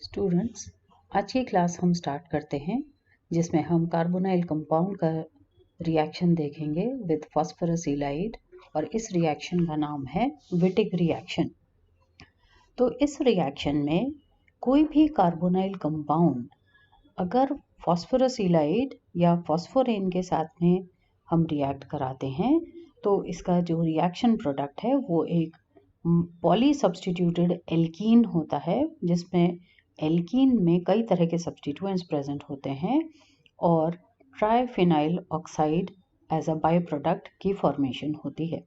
Students, आज की class हम स्टार्ट करते हैं जिसमें हम कार्बोनाइल कंपाउंड का रिएक्शन देखेंगे विद फास्फोरस इलाइड और इस रिएक्शन का नाम है विटिग रिएक्शन। तो इस रिएक्शन में कोई भी कार्बोनाइल कंपाउंड अगर फास्फोरस इलाइड या फास्फोरेन के साथ में हम रिएक्ट कराते हैं तो इसका जो रिएक्शन प्रोडक्ट है वो एक पॉली सब्स्टिट्यूटेड एल्कीन होता है, जिसमें एल्कीन में कई तरह के सब्स्टिट्यूएंट्स प्रेजेंट होते हैं और triphenyl oxide as a by product की फॉर्मेशन होती है।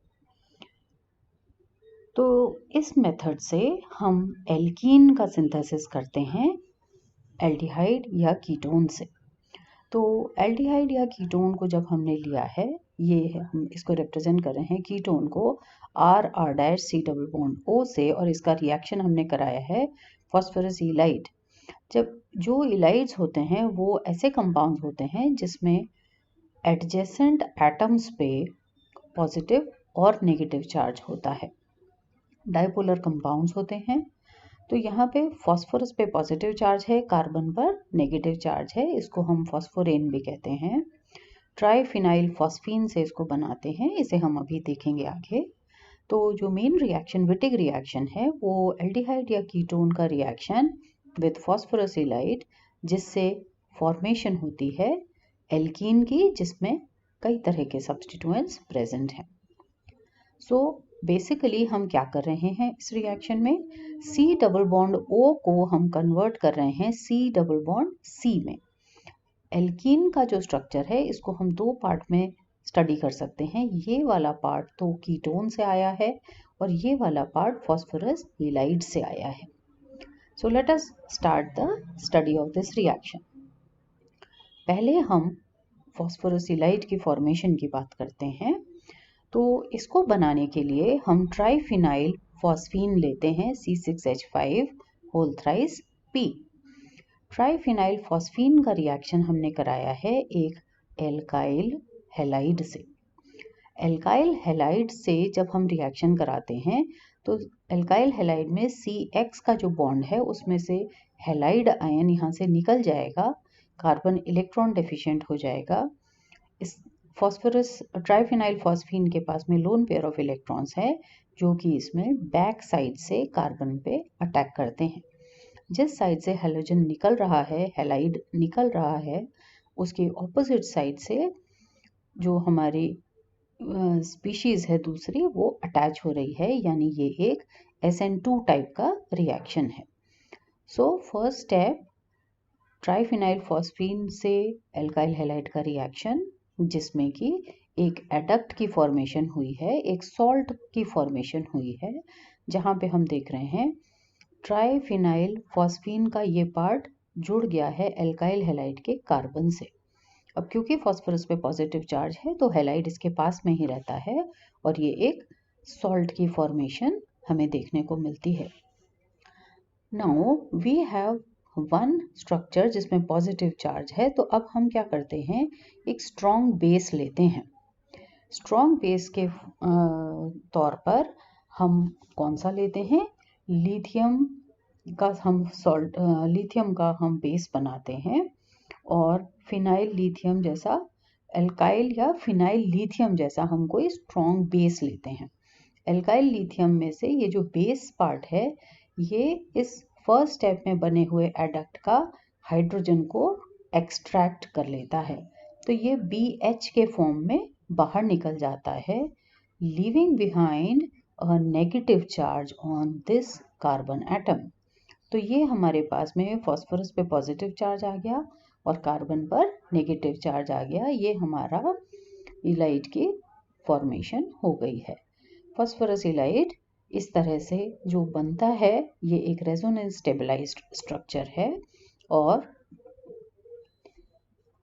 तो इस मेथड से हम एल्कीन का सिंथेसिस करते हैं एल्डिहाइड या कीटोन से। तो एल्डिहाइड या कीटोन को जब हमने लिया है, ये हम इसको रिप्रेजेंट कर रहे हैं कीटोन को R⁻C⁻O से, और इसका रिएक्शन हमने कराया है फास्फोरस इलाइड। जब जो इलाइड्स होते हैं वो ऐसे कंपाउंड्स होते हैं जिसमें एडजेसेंट एटम्स पे पॉजिटिव और नेगेटिव चार्ज होता है, डाइपोलर कंपाउंड्स होते हैं। तो यहाँ पे फास्फोरस पे पॉजिटिव चार्ज है, कार्बन पर नेगेटिव चार्ज है, इसको हम फास्फोरेन भी कहते हैं। ट्राइफिनाइल फॉस्फीन से इसको बनाते हैं, इसे हम अभी देखेंगे आगे। तो जो मेन रिएक्शन विटिग रिएक्शन है वो एल्डिहाइड या कीटोन का रिएक्शन विद फास्फोरस इलाइड, जिससे फॉर्मेशन होती है एल्कीन की, जिसमें कई तरह के सब्स्टिट्यूएंट्स प्रेजेंट हैं। सो बेसिकली हम क्या कर रहे हैं इस रिएक्शन में, C डबल बॉन्ड O को हम कन्वर्ट कर रहे हैं C डबल बॉन्ड C में। एल्कीन का जो स्ट्रक्चर है इसको हम दो पार्ट में स्टडी कर सकते हैं। ये वाला पार्ट तो कीटोन से आया है और ये वाला पार्ट फास्फोरस इलाइड से आया है। So let us start the study of this reaction. पहले हम फास्फोरस इलाइड की फॉर्मेशन की बात करते हैं। तो इसको बनाने के लिए हम ट्राइफिनाइल फॉस्फीन लेते हैं C6H5 whole thrice P। Triphenyl phosphine का रिएक्शन हमने कराया है एक एल्काइल हैलाइड से। एल्काइल हैलाइड से जब हम रिएक्शन कराते हैं तो एल्काइल हैलाइड में CX का जो बॉन्ड है उसमें से हैलाइड आयन यहाँ से निकल जाएगा, कार्बन इलेक्ट्रॉन डेफिशिएंट हो जाएगा। इस फास्फोरस ट्राइफिनाइल फॉस्फीन के पास में लोन पेयर ऑफ इलेक्ट्रॉन्स है जो कि इसमें बैक साइड से कार्बन पे अटैक करते हैं। जिस साइड से हैलोजन निकल रहा है, हैलाइड निकल रहा है, उसके ऑपोजिट साइड से जो हमारी स्पीशीज है दूसरी वो अटैच हो रही है, यानी ये एक SN2 टाइप का रिएक्शन है। So first step, triphenyl phosphine से एल्काइल हैलाइड का रिएक्शन, जिसमें कि एक एडक्ट की फॉर्मेशन हुई है, एक सॉल्ट की फॉर्मेशन हुई है, जहाँ पे हम देख रहे हैं ट्राइफिनाइल फॉस्फीन का ये पार्ट जुड़ गया है एल्काइल हैलाइड के कार्बन से। अब क्योंकि फास्फोरस पे पॉजिटिव चार्ज है तो हैलाइड इसके पास में ही रहता है और ये एक सॉल्ट की फॉर्मेशन हमें देखने को मिलती है। Now we have one structure जिसमें पॉजिटिव चार्ज है, तो अब हम क्या करते हैं, एक स्ट्रॉन्ग बेस लेते हैं। स्ट्रॉन्ग बेस के तौर पर हम कौन सा लेते हैं, लिथियम का हम बेस बनाते हैं और फिनाइल लिथियम जैसा, एल्काइल या फिनाइल लिथियम जैसा हम कोई स्ट्रॉन्ग बेस लेते हैं। एल्काइल लिथियम में से ये जो बेस पार्ट है ये इस फर्स्ट स्टेप में बने हुए एडक्ट का हाइड्रोजन को एक्सट्रैक्ट कर लेता है, तो ये BH के फॉर्म में बाहर निकल जाता है, leaving behind a negative charge on this carbon atom. तो ये हमारे पास में फास्फोरस पे पॉजिटिव चार्ज आ गया और कार्बन पर नेगेटिव चार्ज आ गया, ये हमारा इलाइड की फॉर्मेशन हो गई है। फास्फोरस इलाइड इस तरह से जो बनता है ये एक रेजोनेंस स्टेबलाइज्ड स्ट्रक्चर है और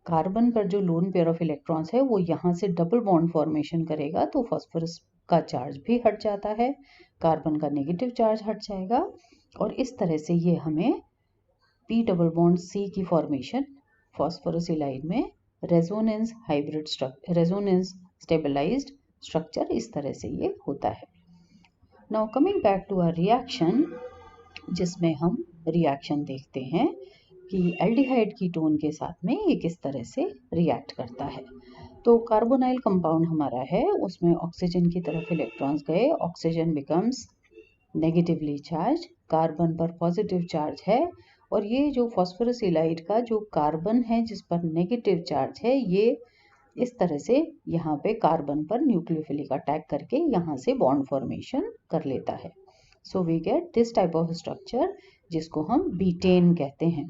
कार्बन पर जो लोन पेयर ऑफ इलेक्ट्रॉन्स है वो यहाँ से डबल बॉन्ड फॉर्मेशन करेगा, तो फास्फोरस का चार्ज भी हट जाता है, कार्बन का नेगेटिव चार्ज हट जाएगा और इस तरह से ये हमें P डबल बॉन्ड C की फॉर्मेशन फास्फोरस इलाइड में रेजोनेंस स्टेबलाइज्ड स्ट्रक्चर, इस तरह से ये होता है। Now coming back to our reaction, जिसमें हम रिएक्शन देखते हैं कि एल्डिहाइड कीटोन के साथ में ये किस तरह से रिएक्ट करता है। तो कार्बोनाइल कंपाउंड हमारा है, उसमें ऑक्सीजन की तरफ इलेक्ट्रॉन्स गए, oxygen becomes negatively charge, carbon पर पॉजिटिव चार्ज है, और ये जो फॉस्फोरस इलाइड का जो कार्बन है जिस पर नेगेटिव चार्ज है, ये इस तरह से यहाँ पे कार्बन पर न्यूक्लियोफिलिक अटैक करके यहाँ से बॉन्ड फॉर्मेशन कर लेता है। So we get this type of structure जिसको हम बीटेन कहते हैं।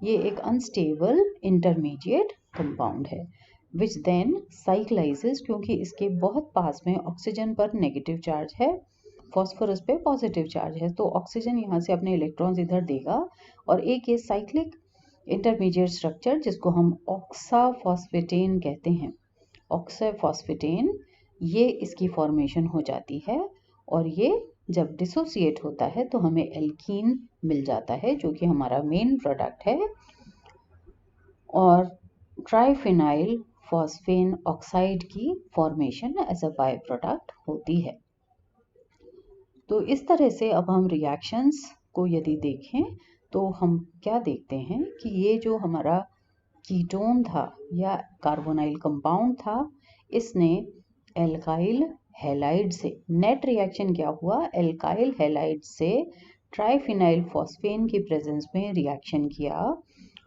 ये एक अनस्टेबल इंटरमीडिएट कंपाउंड है विच देन साइक्लाइजेस, क्योंकि इसके बहुत पास में ऑक्सीजन पर नेगेटिव चार्ज है, फॉस्फोरस पे पॉजिटिव चार्ज है, तो ऑक्सीजन यहाँ से अपने इलेक्ट्रॉन्स इधर देगा और एक ये साइक्लिक इंटरमीडिएट स्ट्रक्चर जिसको हम ऑक्साफॉस्फेटेन कहते हैं, ऑक्साफॉस्फेटेन, ये इसकी फॉर्मेशन हो जाती है और ये जब डिसोसिएट होता है तो हमें एल्कीन मिल जाता है जो कि हमारा मेन प्रोडक्ट है, और ट्राइफिनाइल फॉस्फेन ऑक्साइड की formation as a by product होती है। तो इस तरह से अब हम रिएक्शंस को यदि देखें तो हम क्या देखते हैं कि ये जो हमारा कीटोन था या कार्बोनाइल कंपाउंड था, इसने एल्काइल हैलाइड से, नेट रिएक्शन क्या हुआ, एल्काइल हैलाइड से ट्राइफिनाइल फॉस्फेन की प्रेजेंस में रिएक्शन किया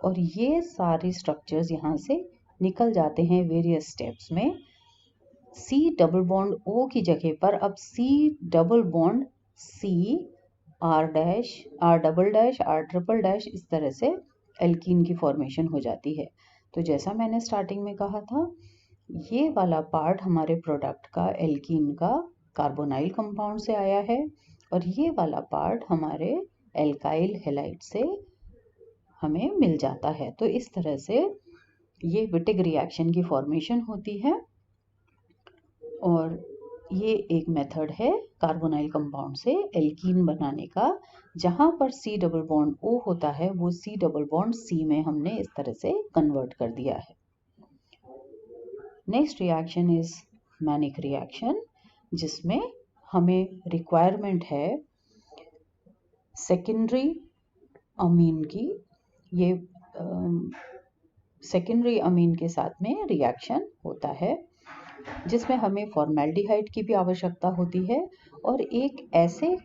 और ये सारे स्ट्रक्चर्स यहाँ से निकल जाते हैं वेरियस स्टेप्स में। C डबल बॉन्ड O की जगह पर अब C double bond C, R dash, R double dash, R triple dash, इस तरह से एल्कीन की फॉर्मेशन हो जाती है। तो जैसा मैंने स्टार्टिंग में कहा था, ये वाला पार्ट हमारे प्रोडक्ट का एल्कीन का कार्बोनाइल कंपाउंड से आया है और ये वाला पार्ट हमारे एल्काइल हैलाइड से हमें मिल जाता है। तो इस तरह से ये विटिग रिएक्शन की फॉर्मेशन होती है और ये एक मेथड है कार्बोनाइल कंपाउंड से एल्कीन बनाने का, जहां पर C डबल बॉन्ड O होता है वो C डबल बॉन्ड C में हमने इस तरह से कन्वर्ट कर दिया है। Next reaction is manic reaction, जिसमें हमें रिक्वायरमेंट है सेकेंडरी अमीन की। ये सेकेंडरी अमीन के साथ में रिएक्शन होता है जिसमें हमें फॉर्मेल्डिहाइड की भी आवश्यकता होती है और एक ऐसे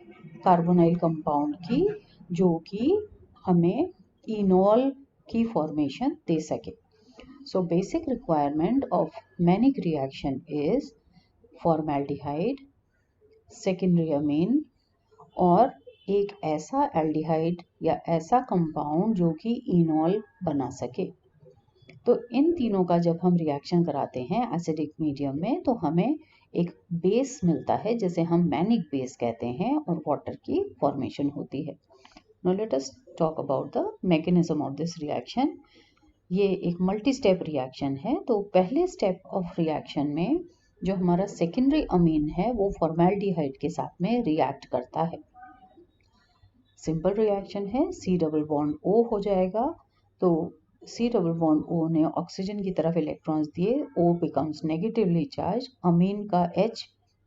कार्बोनाइल कंपाउंड की जो कि हमें इनॉल की फॉर्मेशन दे सके। So basic requirement of manic reaction is formaldehyde, secondary amine और एक ऐसा एल्डिहाइड या ऐसा कंपाउंड जो कि इनॉल बना सके। तो इन तीनों का जब हम रिएक्शन कराते हैं एसिडिक मीडियम में तो हमें एक बेस मिलता है जिसे हम मैनिक बेस कहते हैं और वाटर की फॉर्मेशन होती है। Now let us talk about the mechanism of this reaction. ये एक मल्टी स्टेप रिएक्शन है। तो पहले स्टेप ऑफ रिएक्शन में जो हमारा सेकेंडरी अमीन है वो फॉर्मेल्डिहाइड के साथ में रिएक्ट करता है। सिंपल रिएक्शन है, C डबल बॉन्ड O हो जाएगा, तो C डबल बॉन्ड O ने ऑक्सीजन की तरफ इलेक्ट्रॉन्स दिए, O बिकम्स नेगेटिवली चार्ज, अमीन का H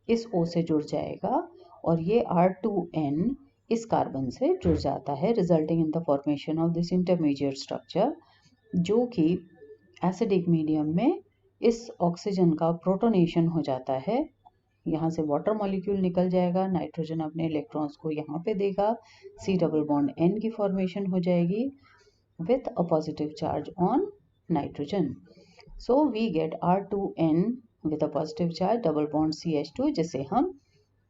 इस O से जुड़ जाएगा और ये R2N इस कार्बन से जुड़ जाता है, resulting in the formation of this intermediate structure, जो कि एसिडिक मीडियम में इस ऑक्सीजन का प्रोटोनेशन हो जाता है। यहाँ से वाटर मॉलिक्यूल निकल जाएगा, नाइट्रोजन अपने इलेक्ट्रॉन्स को यहाँ पे देगा, C डबल बॉन्ड N की फॉर्मेशन हो जाएगी with a positive charge on nitrogen. So we get R2N with a positive charge double bond CH2 जिसे हम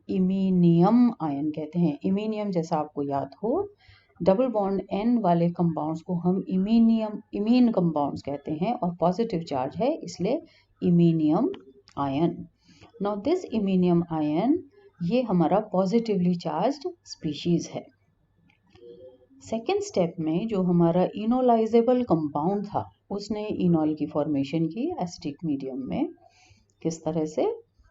इमीनियम आयन कहते हैं। इमीनियम जैसा आपको याद हो, डबल बॉन्ड N वाले कंपाउंड्स को हम इमीन कंपाउंड्स कहते हैं और पॉजिटिव चार्ज है इसलिए iminium ion. Now this iminium ion ये हमारा पॉजिटिवली चार्ज्ड स्पीशीज है। सेकेंड स्टेप में जो हमारा इनोलाइजेबल कंपाउंड था उसने इनॉल की फॉर्मेशन की एसिडिक मीडियम में। किस तरह से,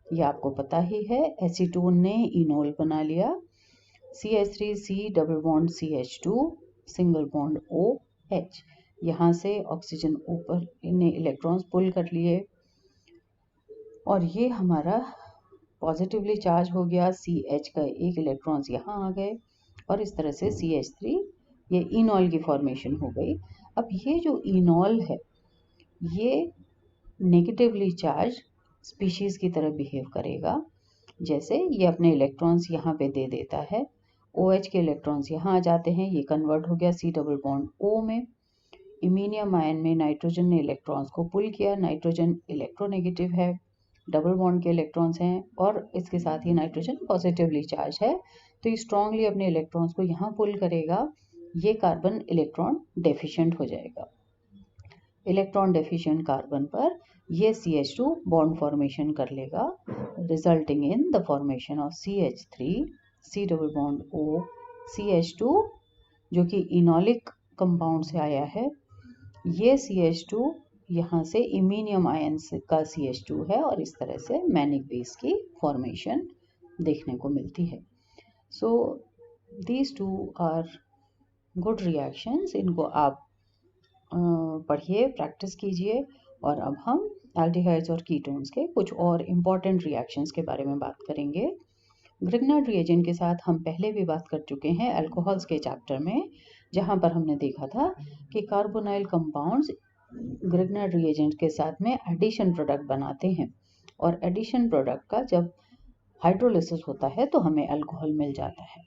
ये आपको पता ही है, एसीटोन ने इनॉल बना लिया, CH3C double bond CH2 single bond OH, यहाँ से ऑक्सीजन ऊपर ने इलेक्ट्रॉन्स पुल कर लिए और ये हमारा पॉजिटिवली चार्ज हो गया, CH का एक इलेक्ट्रॉन्स यहाँ आ गए और इस तरह से CH3 ये इनॉल की फॉर्मेशन हो गई। अब ये जो इनॉल है ये नेगेटिवली चार्ज स्पीशीज़ की तरह बिहेव करेगा। जैसे ये अपने इलेक्ट्रॉन्स यहाँ पे दे देता है, OH के इलेक्ट्रॉन्स यहाँ आ जाते हैं, ये कन्वर्ट हो गया C डबल बॉन्ड O में। इमीनियम आयन में नाइट्रोजन ने इलेक्ट्रॉन्स को पुल किया, नाइट्रोजन इलेक्ट्रोनेगेटिव है, डबल बॉन्ड के इलेक्ट्रॉन्स हैं और इसके साथ ही नाइट्रोजन पॉजिटिवली चार्ज है, तो ये स्ट्रांगली अपने इलेक्ट्रॉन्स को यहाँ पुल करेगा। ये कार्बन इलेक्ट्रॉन डेफिशिएंट हो जाएगा। इलेक्ट्रॉन डेफिशिएंट कार्बन पर ये CH2 बॉन्ड फॉर्मेशन कर लेगा, resulting in the formation of CH3 C double bond O CH2, जो कि इनॉलिक कंपाउंड से आया है। ये CH2 यहाँ से इमीनियम आयन का CH2 है और इस तरह से मैनिक बेस की फॉर्मेशन देखने को मिलती है। So these two are good reactions, इनको आप पढ़िए, प्रैक्टिस कीजिए। और अब हम एल्डिहाइड्स और कीटोन्स के कुछ और इम्पॉर्टेंट रिएक्शंस के बारे में बात करेंगे। ग्रिग्नार्ड रिएजेंट के साथ हम पहले भी बात कर चुके हैं अल्कोहल्स के चैप्टर में, जहां पर हमने देखा था कि कार्बोनाइल कंपाउंड्स ग्रिग्नार्ड रिएजेंट के साथ में एडिशन प्रोडक्ट बनाते हैं और एडिशन प्रोडक्ट का जब हाइड्रोलिसिस होता है तो हमें अल्कोहल मिल जाता है।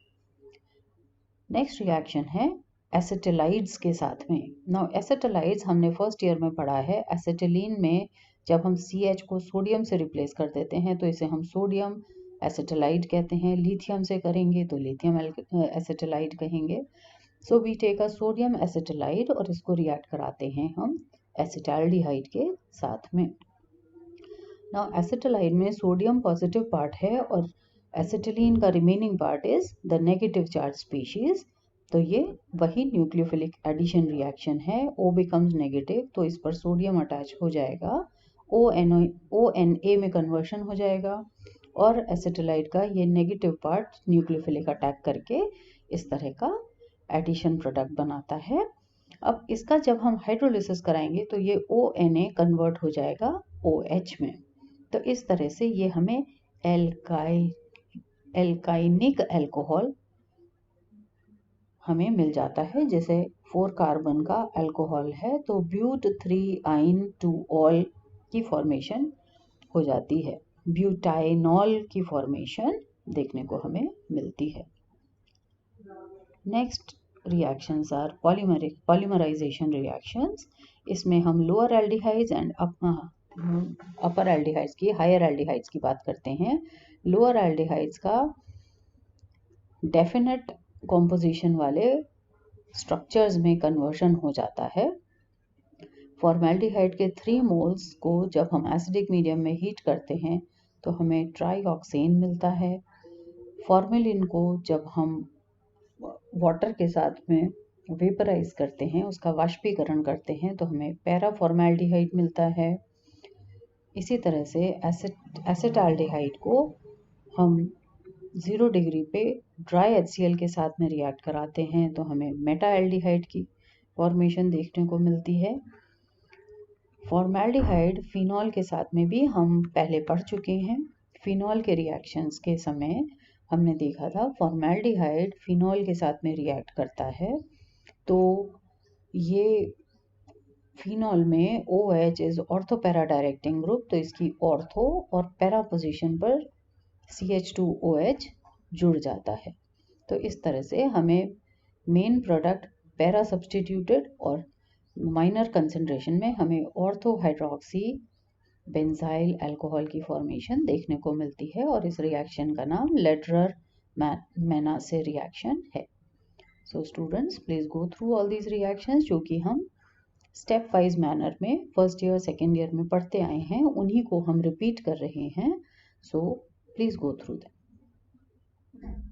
नेक्स्ट रिएक्शन है एसिटिलाइड्स के साथ में। नाउ एसिटिलाइड्स हमने फर्स्ट ईयर में पढ़ा है। एसिटिलीन में जब हम CH को सोडियम से रिप्लेस कर देते हैं तो इसे हम सोडियम एसिटिलाइड कहते हैं। लिथियम से करेंगे तो लिथियम एसिटिलाइड कहेंगे। So we take a sodium acetylide और इसको रिएक्ट कराते हैं हम एसिटाल्डिहाइड के साथ में। नाउ एसिटिलाइड में सोडियम पॉजिटिव पार्ट है और एसिटिलीन का remaining part is the negative charge species. तो ये वही न्यूक्लियोफिलिक एडिशन रिएक्शन है। O बिकम्स नेगेटिव तो इस पर सोडियम अटैच हो जाएगा, ONA में कन्वर्शन हो जाएगा और एसिटिलाइड का ये नेगेटिव पार्ट न्यूक्लियोफिलिक अटैक करके इस तरह का एडिशन प्रोडक्ट बनाता है। अब इसका जब हम हाइड्रोलिसिस कराएंगे तो ये ONA कन्वर्ट हो जाएगा OH में। तो इस तरह से ये हमें एल्काइनिक अल्कोहल हमें मिल जाता है। जैसे 4 कार्बन का अल्कोहल है तो ब्यूट 3 2ऑल की फॉर्मेशन हो जाती है, ब्यूटाइनॉल की फॉर्मेशन देखने को हमें मिलती है। Next reactions are polymerisation reactions. इसमें हम lower aldehydes and upper aldehydes की, हायर एल्डिहाइड्स की बात करते हैं। लोअर एल्डिहाइड्स का डेफिनेट कॉम्पोजिशन वाले स्ट्रक्चर्स में कन्वर्शन हो जाता है। फॉर्मेल्डिहाइड के 3 मोल्स को जब हम एसिडिक मीडियम में हीट करते हैं तो हमें ट्राईऑक्सेन मिलता है। फॉर्मेलिन को जब हम वाटर के साथ में वेपराइज करते हैं, उसका वाष्पीकरण करते हैं, तो हमें पैराफॉर्मेल्डिहाइड मिलता है। इसी तरह से एसिटाल्डिहाइड को हम 0 डिग्री पे ड्राई HCl के साथ में रिएक्ट कराते हैं तो हमें मेटाएल्डिहाइड की फॉर्मेशन देखने को मिलती है। फॉर्मेल्डिहाइड फिनॉल के साथ में भी हम पहले पढ़ चुके हैं। फिनॉल के रिएक्शंस के समय हमने देखा था फॉर्मेल्डिहाइड फिनॉल के साथ में रिएक्ट करता है तो ये फिनॉल में OH is ortho para directing group, तो इसकी ऑर्थो और पैरा पोजीशन पर CH2OH जुड़ जाता है। तो इस तरह से हमें मेन प्रोडक्ट पैरा सब्स्टिट्यूटेड और माइनर कंसंट्रेशन में हमें ऑर्थो हाइड्रोक्सी बेंजाइल अल्कोहल की फॉर्मेशन देखने को मिलती है और इस रिएक्शन का नाम लेडरर मेनासे रिएक्शन है। So students please go through all these reactions जो कि हम स्टेप वाइज मैनर में फर्स्ट ईयर सेकेंड ईयर में पढ़ते आए हैं, उन्हीं को हम रिपीट कर रहे हैं। So please go through them.